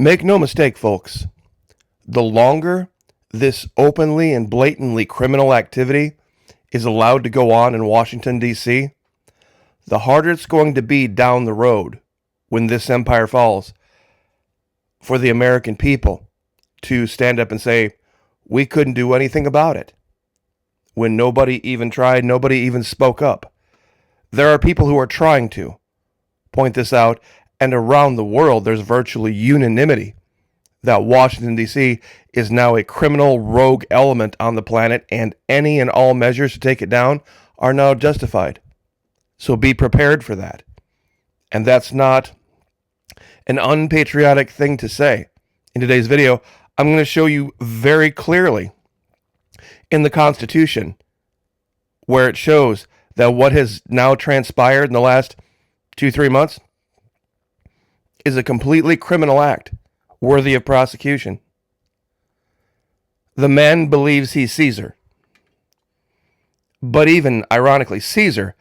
Make no mistake, folks. The longer this openly and blatantly criminal activity is allowed to go on in Washington, D.C., the harder it's going to be down the road when this empire falls for the American people to stand up and say, we couldn't do anything about it. When nobody even tried, nobody even spoke up. There are people who are trying to point this out, and around the world there's virtually unanimity that Washington, D.C. is now a criminal rogue element on the planet, and any and all measures to take it down are now justified. So be prepared for that. And that's not an unpatriotic thing to say. In today's video, I'm going to show you very clearly in the Constitution where it shows that what has now transpired in the last 2-3 months is a completely criminal act worthy of prosecution. The man believes he's Caesar. But even, ironically, Caesar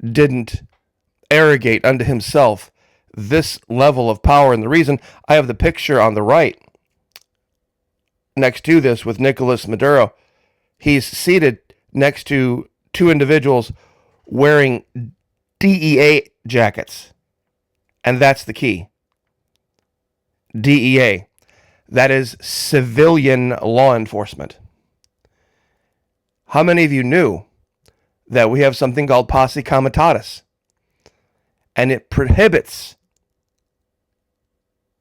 didn't arrogate unto himself this level of power. And the reason I have the picture on the right next to this with Nicolas Maduro, he's seated next to two individuals wearing DEA jackets. And that's the key. DEA. That is civilian law enforcement. How many of you knew that we have something called Posse Comitatus? And it prohibits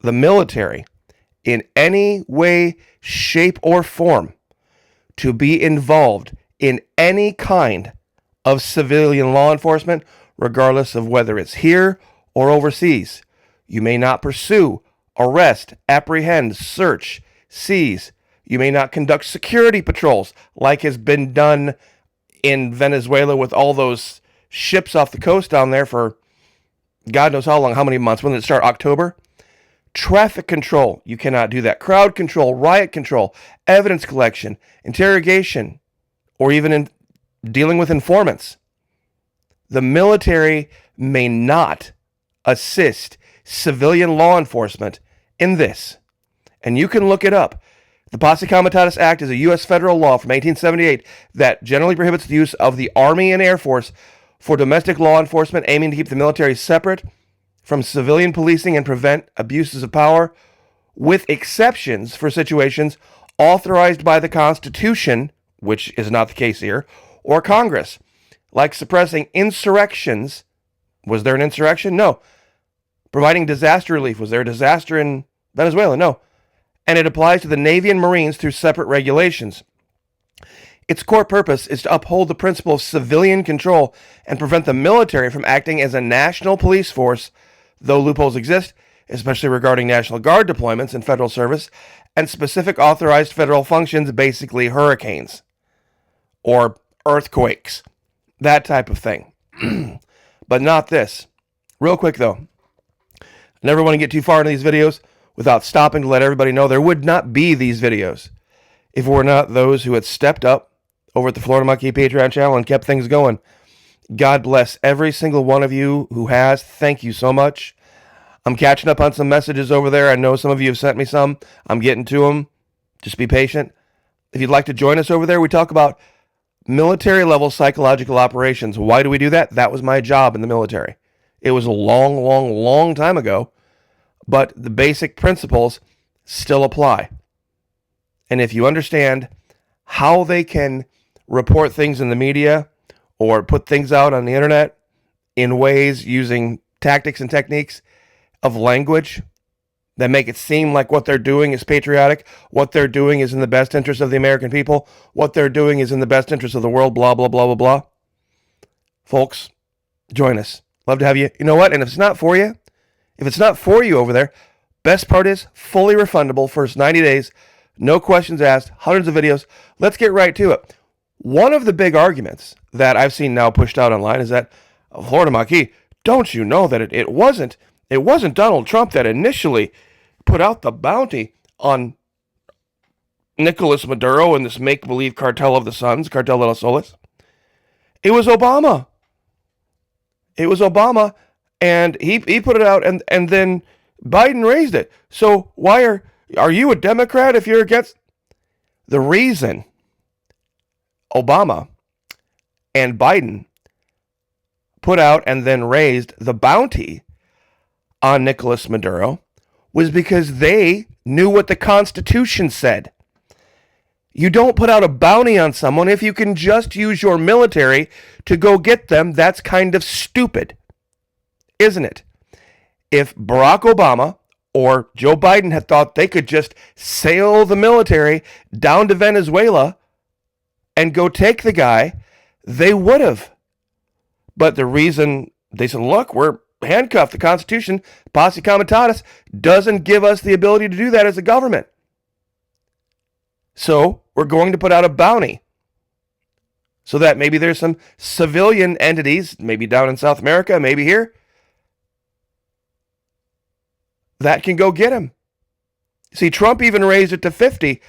the military in any way, shape, or form to be involved in any kind of civilian law enforcement, regardless of whether it's here or overseas. You may not pursue, arrest, apprehend, search, seize. You may not conduct security patrols like has been done in Venezuela with all those ships off the coast down there for God knows how long, how many months. When did it start? October? Traffic control. You cannot do that. Crowd control, riot control, evidence collection, interrogation, or even in dealing with informants. The military may not assist civilian law enforcement in this. And you can look it up. The Posse Comitatus Act is a U.S. federal law from 1878 that generally prohibits the use of the Army and Air Force for domestic law enforcement, aiming to keep the military separate from civilian policing and prevent abuses of power, with exceptions for situations authorized by the Constitution, which is not the case here, or Congress, like suppressing insurrections. Was there an insurrection? No. Providing disaster relief. Was there a disaster in Venezuela? No. And it applies to the Navy and Marines through separate regulations. Its core purpose is to uphold the principle of civilian control and prevent the military from acting as a national police force, though loopholes exist, especially regarding National Guard deployments in federal service and specific authorized federal functions, basically hurricanes or earthquakes, that type of thing. But not this. Real quick, though. I never want to get too far into these videos without stopping to let everybody know there would not be these videos if it were not those who had stepped up over at the Florida Monkey Patreon channel and kept things going. God bless every single one of you who has. Thank you so much. I'm catching up on some messages over there. I know some of you have sent me some. I'm getting to them. Just be patient. If you'd like to join us over there, we talk about military-level psychological operations. Why do we do that? That was my job in the military. It was a long, long, long time ago, but the basic principles still apply. And if you understand how they can report things in the media or put things out on the internet in ways using tactics and techniques of language that make it seem like what they're doing is patriotic, what they're doing is in the best interest of the American people, what they're doing is in the best interest of the world, blah, blah, blah, blah, blah. Folks, join us. Love to have you. You know what? And if it's not for you over there, best part is fully refundable first 90 days, no questions asked, hundreds of videos. Let's get right to it. One of the big arguments that I've seen now pushed out online is that, Florida Maquis, don't you know that it wasn't Donald Trump that initially put out the bounty on Nicolas Maduro and this make-believe cartel of the Suns, Cartel de los Soles? It was Obama. It was Obama, and he put it out, and then Biden raised it. So why are you a Democrat if you're against? The reason Obama and Biden put out and then raised the bounty on Nicolas Maduro was because they knew what the Constitution said. You don't put out a bounty on someone if you can just use your military to go get them. That's kind of stupid, isn't it? If Barack Obama or Joe Biden had thought they could just sail the military down to Venezuela and go take the guy, they would have. But the reason they said, look, we're handcuffed. The Constitution, Posse Comitatus, doesn't give us the ability to do that as a government. So we're going to put out a bounty so that maybe there's some civilian entities, maybe down in South America, maybe here, that can go get him. See, Trump even raised it to 50,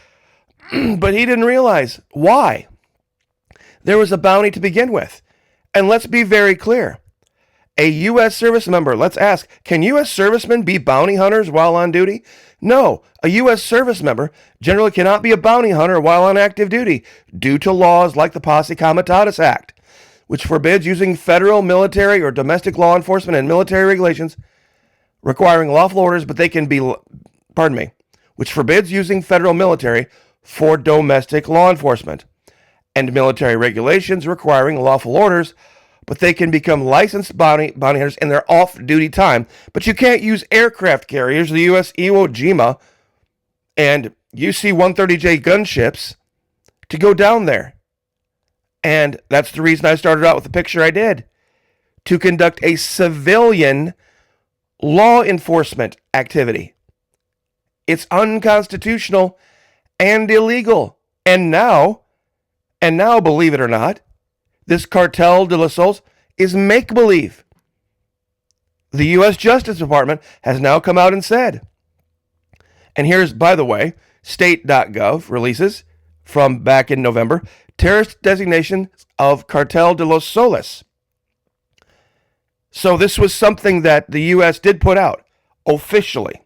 but he didn't realize why. There was a bounty to begin with. And let's be very clear. A U.S. service member, let's ask, can U.S. servicemen be bounty hunters while on duty? No, a U.S. service member generally cannot be a bounty hunter while on active duty due to laws like the Posse Comitatus Act, which forbids using federal, military, or domestic law enforcement and military regulations requiring lawful orders, but they can be, which forbids using federal military for domestic law enforcement and military regulations requiring lawful orders, but they can become licensed bounty hunters in their off-duty time. But you can't use aircraft carriers, the U.S. Iwo Jima and UC-130J gunships to go down there. And that's the reason I started out with the picture I did, to conduct a civilian law enforcement activity. It's unconstitutional and illegal. And now, believe it or not, this Cartel de los Soles is make-believe. The U.S. Justice Department has now come out and said, and here's, by the way, state.gov releases from back in November, terrorist designation of Cartel de los Soles. So this was something that the U.S. did put out officially,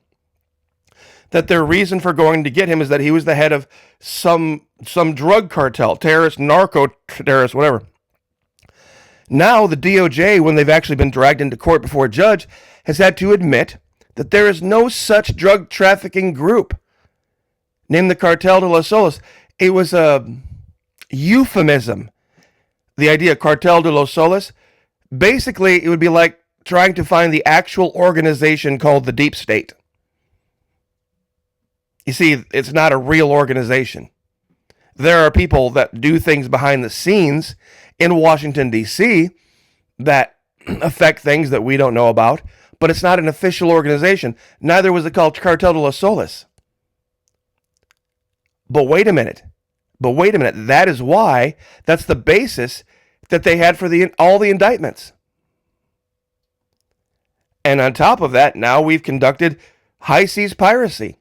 that their reason for going to get him is that he was the head of some drug cartel, terrorist, narco-terrorist, whatever. Now the DOJ, when they've actually been dragged into court before a judge, has had to admit that there is no such drug trafficking group named the Cartel de los Soles. It was a euphemism. The idea Cartel de los Soles, basically it would be like trying to find the actual organization called the Deep State. You see, it's not a real organization. There are people that do things behind the scenes in Washington, D.C. that affect things that we don't know about, but it's not an official organization. Neither was it called Cartel de los Soles. But wait a minute. That is why, that's the basis that they had for all the indictments. And on top of that, now we've conducted high seas piracy.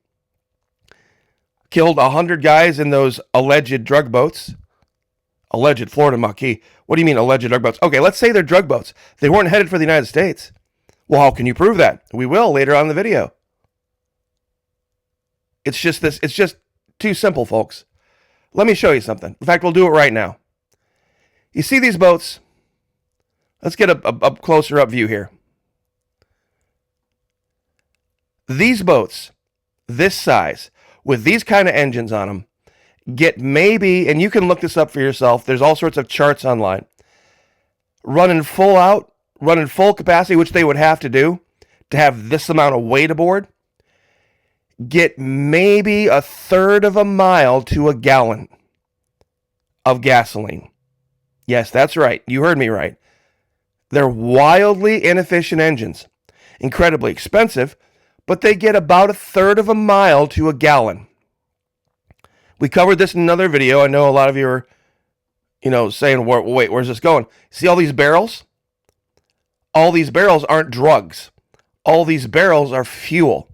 Killed 100 guys in those alleged drug boats. Alleged Florida Maquis. What do you mean alleged drug boats? Okay, let's say they're drug boats. They weren't headed for the United States. Well, how can you prove that? We will later on in the video. It's just too simple, folks. Let me show you something. In fact, we'll do it right now. You see these boats? Let's get a closer up view here. These boats, this size, with these kind of engines on them, get maybe, and you can look this up for yourself, there's all sorts of charts online, running full capacity, which they would have to do to have this amount of weight aboard, get maybe a third of a mile to a gallon of gasoline. Yes, that's right. You heard me right. They're wildly inefficient engines, incredibly expensive, but they get about a third of a mile to a gallon. We covered this in another video. I know a lot of you are, saying, wait, where's this going? See all these barrels? All these barrels aren't drugs. All these barrels are fuel.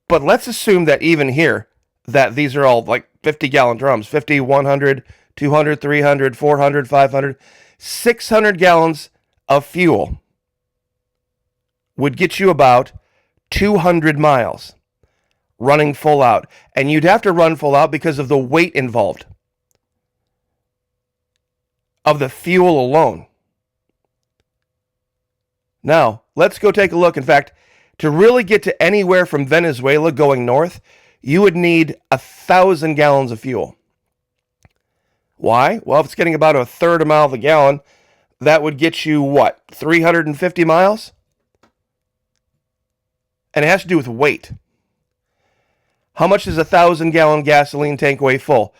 But let's assume that even here, that these are all like 50-gallon drums, 50, 100, 200, 300, 400, 500, 600 gallons of fuel would get you about 200 miles running full out. And you'd have to run full out because of the weight involved of the fuel alone. Now, let's go take a look. In fact, to really get to anywhere from Venezuela going north, you would need 1,000 gallons of fuel. Why? Well, if it's getting about a third a mile of a gallon, that would get you, what, 350 miles? And it has to do with weight. How much does a 1,000-gallon gasoline tank weigh full?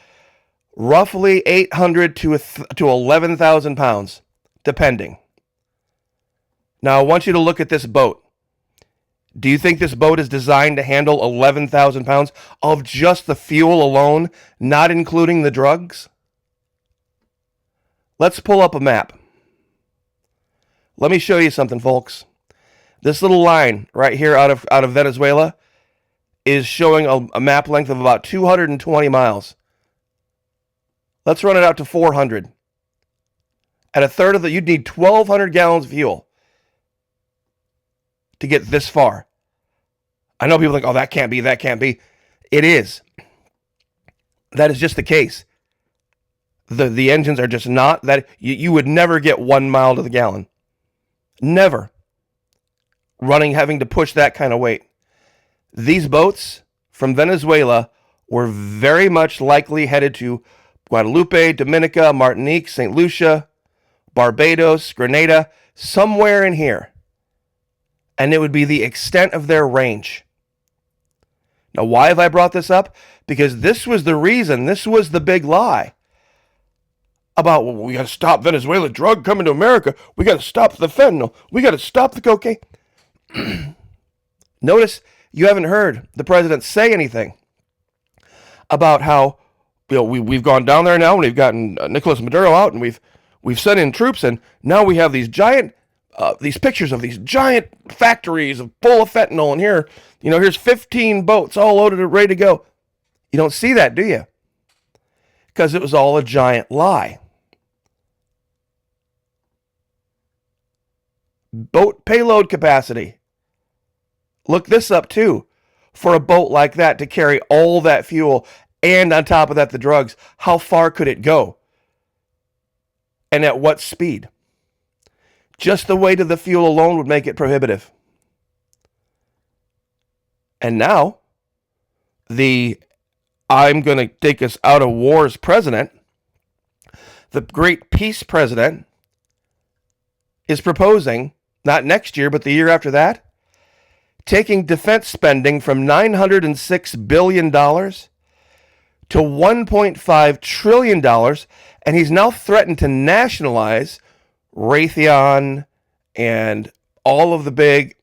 Roughly 800 to 11,000 pounds, depending. Now, I want you to look at this boat. Do you think this boat is designed to handle 11,000 pounds of just the fuel alone, not including the drugs? Let's pull up a map. Let me show you something, folks. This little line right here out of Venezuela is showing a map length of about 220 miles. Let's run it out to 400. At a third of you'd need 1,200 gallons of fuel to get this far. I know people think, oh, that can't be. It is. That is just the case. The engines are just not that. You would never get 1 mile to the gallon. Never. Having to push that kind of weight. These boats from Venezuela were very much likely headed to Guadalupe, Dominica, Martinique, St. Lucia, Barbados, Grenada, somewhere in here. And it would be the extent of their range. Now, why have I brought this up? Because this was the reason, this was the big lie about, well, we got to stop Venezuela drug coming to America. We got to stop the fentanyl. We got to stop the cocaine. Notice you haven't heard the president say anything about how, you know, we've gone down there now and we've gotten Nicolas Maduro out and we've sent in troops and now we have these giant these pictures of these giant factories full of fentanyl, and here's 15 boats all loaded and ready to go. You don't see that, do you? Because it was all a giant lie. Boat payload capacity. Look this up too. For a boat like that to carry all that fuel and on top of that the drugs, how far could it go? And at what speed? Just the weight of the fuel alone would make it prohibitive. And now, I'm going to take us out of wars president, the great peace president, is proposing, not next year, but the year after that, taking defense spending from $906 billion to $1.5 trillion, and he's now threatened to nationalize Raytheon and all of the big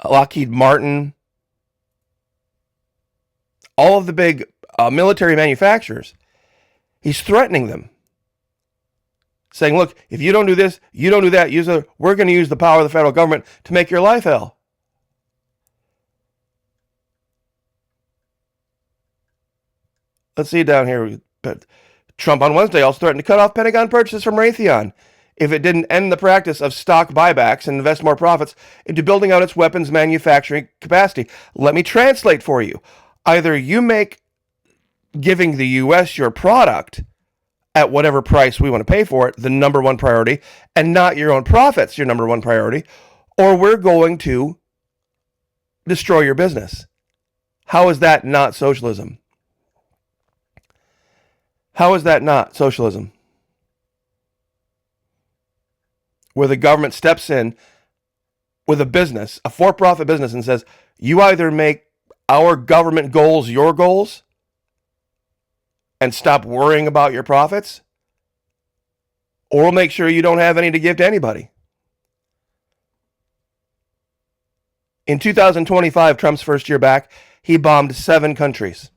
Lockheed Martin, all of the big military manufacturers. He's threatening them, saying, look, if you don't do this, you don't do that, we're going to use the power of the federal government to make your life hell. Let's see down here. Trump on Wednesday also threatened to cut off Pentagon purchases from Raytheon if it didn't end the practice of stock buybacks and invest more profits into building out its weapons manufacturing capacity. Let me translate for you. Either you make giving the U.S. your product at whatever price we want to pay for it the number one priority, and not your own profits your number one priority, or we're going to destroy your business. How is that not socialism? How is that not socialism? Where the government steps in with a business, a for-profit business, and says, you either make our government goals your goals and stop worrying about your profits, or we'll make sure you don't have any to give to anybody. In 2025, Trump's first year back, he bombed 7 countries.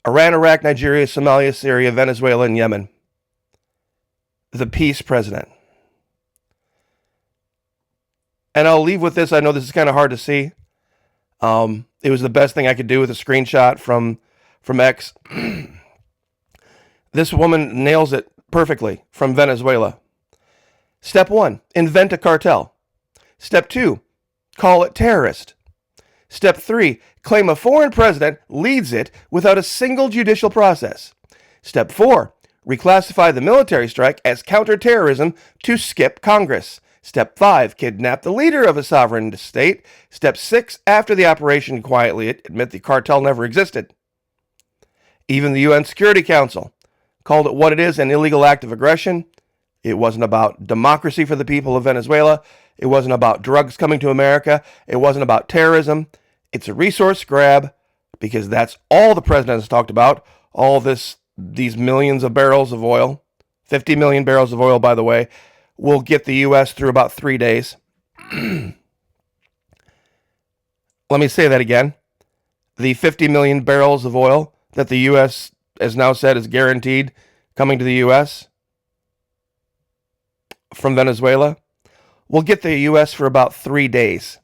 Iran, Iraq, Nigeria, Somalia, Syria, Venezuela, and Yemen. The peace president. And I'll leave with this. I know this is kind of hard to see. It was the best thing I could do with a screenshot from X. This woman nails it perfectly from Venezuela. Step 1, invent a cartel. Step 2, call it terrorist. Step 3, claim a foreign president leads it without a single judicial process. Step 4, reclassify the military strike as counterterrorism to skip Congress. Step 5, kidnap the leader of a sovereign state. Step 6, after the operation, quietly admit the cartel never existed. Even the UN Security Council called it what it is, an illegal act of aggression. It wasn't about democracy for the people of Venezuela. It wasn't about drugs coming to America. It wasn't about terrorism. It's a resource grab because that's all the president has talked about. All these millions of barrels of oil, 50 million barrels of oil, by the way, will get the U.S. through about 3 days. Let me say that again. The 50 million barrels of oil that the U.S. has now said is guaranteed coming to the U.S. from Venezuela will get the U.S. for about 3 days.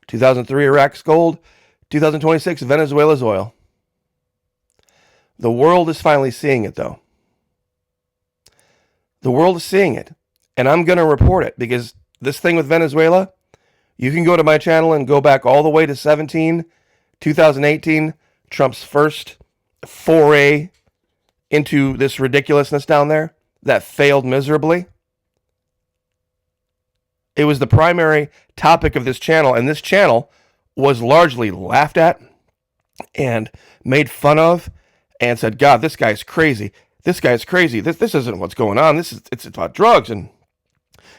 2003, Iraq's gold. 2026, Venezuela's oil. The world is finally seeing it, though. The world is seeing it, and I'm going to report it because this thing with Venezuela, you can go to my channel and go back all the way to 2018, Trump's first foray into this ridiculousness down there that failed miserably. It was the primary topic of this channel, and this channel was largely laughed at and made fun of and said, God, this guy's crazy. This guy's crazy. This isn't what's going on. It's about drugs and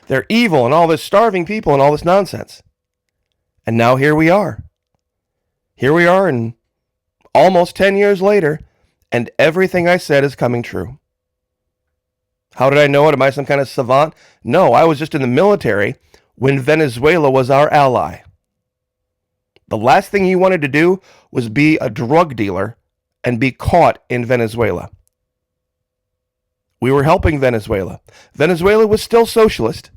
they're evil and all this starving people and all this nonsense. And now here we are. Here we are and almost 10 years later, and everything I said is coming true. How did I know it? Am I some kind of savant? No, I was just in the military when Venezuela was our ally. The last thing he wanted to do was be a drug dealer and be caught in Venezuela. We were helping Venezuela. Venezuela was still socialist,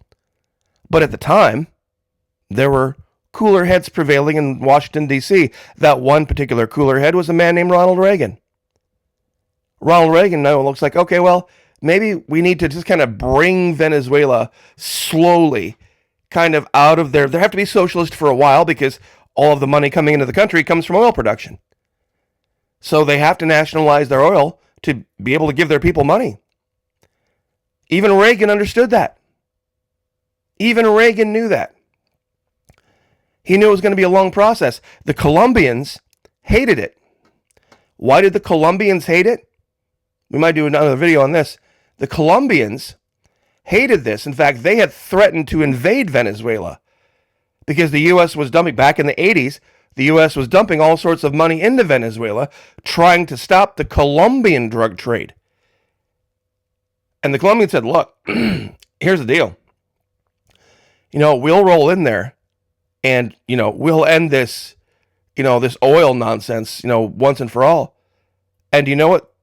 but at the time, there were cooler heads prevailing in Washington, D.C. That one particular cooler head was a man named Ronald Reagan. Ronald Reagan now looks like, okay, well, maybe we need to just kind of bring Venezuela slowly kind of out of there. They have to be socialist for a while because all of the money coming into the country comes from oil production. So they have to nationalize their oil to be able to give their people money. Even Reagan understood that. Even Reagan knew that. He knew it was going to be a long process. The Colombians hated it. Why did the Colombians hate it? We might do another video on this. The Colombians hated this. In fact, they had threatened to invade Venezuela because the U.S. was dumping, back in the 80s, the U.S. was dumping all sorts of money into Venezuela, trying to stop the Colombian drug trade. And the Colombians said, look, here's the deal. We'll roll in there and, we'll end this, this oil nonsense, once and for all. And you know what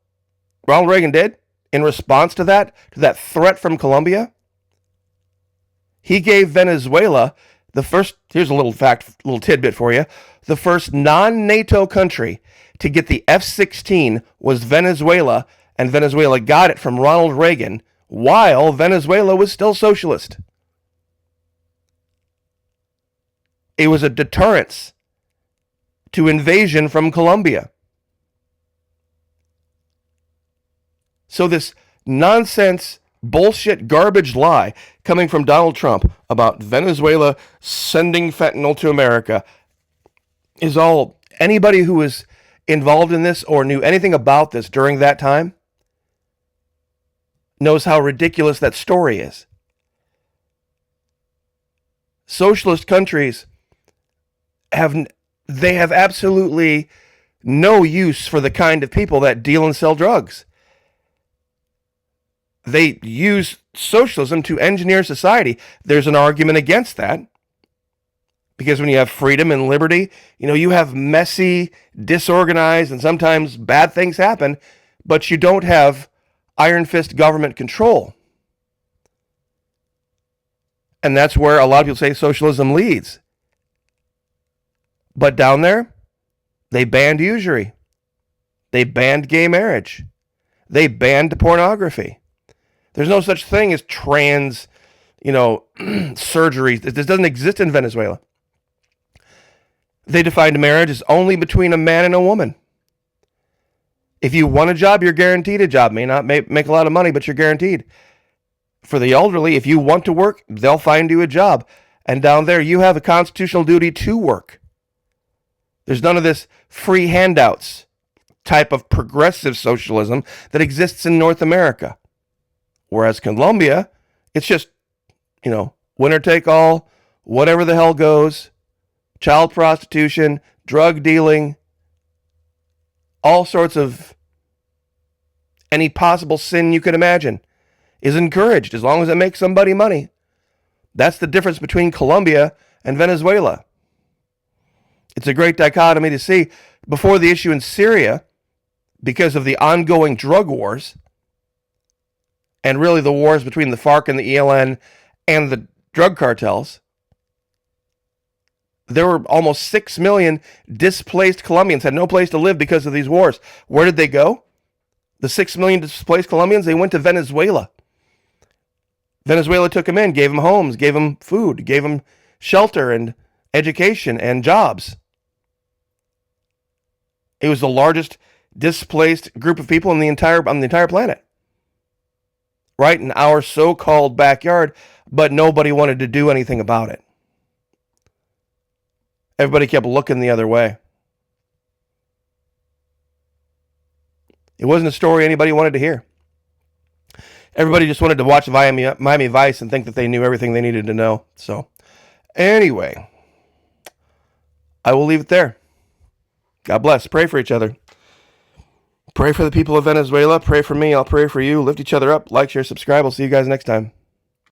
Ronald Reagan did in response to that threat from Colombia? He gave Venezuela the first, here's a little tidbit for you. The first non-NATO country to get the F-16 was Venezuela, and Venezuela got it from Ronald Reagan while Venezuela was still socialist. It was a deterrence to invasion from Colombia. So this nonsense, bullshit, garbage lie coming from Donald Trump about Venezuela sending fentanyl to America is all, anybody who was involved in this or knew anything about this during that time knows how ridiculous that story is. Socialist countries have absolutely no use for the kind of people that deal and sell drugs. They use socialism to engineer society. There's an argument against that. Because when you have freedom and liberty, you have messy, disorganized, and sometimes bad things happen, but you don't have iron fist government control. And that's where a lot of people say socialism leads. But down there, they banned usury. They banned gay marriage. They banned pornography. There's no such thing as trans, surgeries. This doesn't exist in Venezuela. They defined marriage as only between a man and a woman. If you want a job, you're guaranteed a job. May not make a lot of money, but you're guaranteed. For the elderly, if you want to work, they'll find you a job. And down there, you have a constitutional duty to work. There's none of this free handouts type of progressive socialism that exists in North America. Whereas Colombia, it's just, winner take all, whatever the hell goes, child prostitution, drug dealing, all sorts of any possible sin you could imagine is encouraged as long as it makes somebody money. That's the difference between Colombia and Venezuela. It's a great dichotomy to see. Before the issue in Syria, because of the ongoing drug wars, and really the wars between the FARC and the ELN and the drug cartels, there were almost 6 million displaced Colombians, had no place to live because of these wars. Where did they go? The 6 million displaced Colombians, they went to Venezuela. Venezuela took them in, gave them homes, gave them food, gave them shelter and education and jobs. It was the largest displaced group of people on the entire planet. Right in our so-called backyard, but nobody wanted to do anything about it. Everybody kept looking the other way. It wasn't a story anybody wanted to hear. Everybody just wanted to watch Miami Vice and think that they knew everything they needed to know. So, anyway, I will leave it there. God bless. Pray for each other. Pray for the people of Venezuela. Pray for me. I'll pray for you. Lift each other up. Like, share, subscribe. I'll see you guys next time.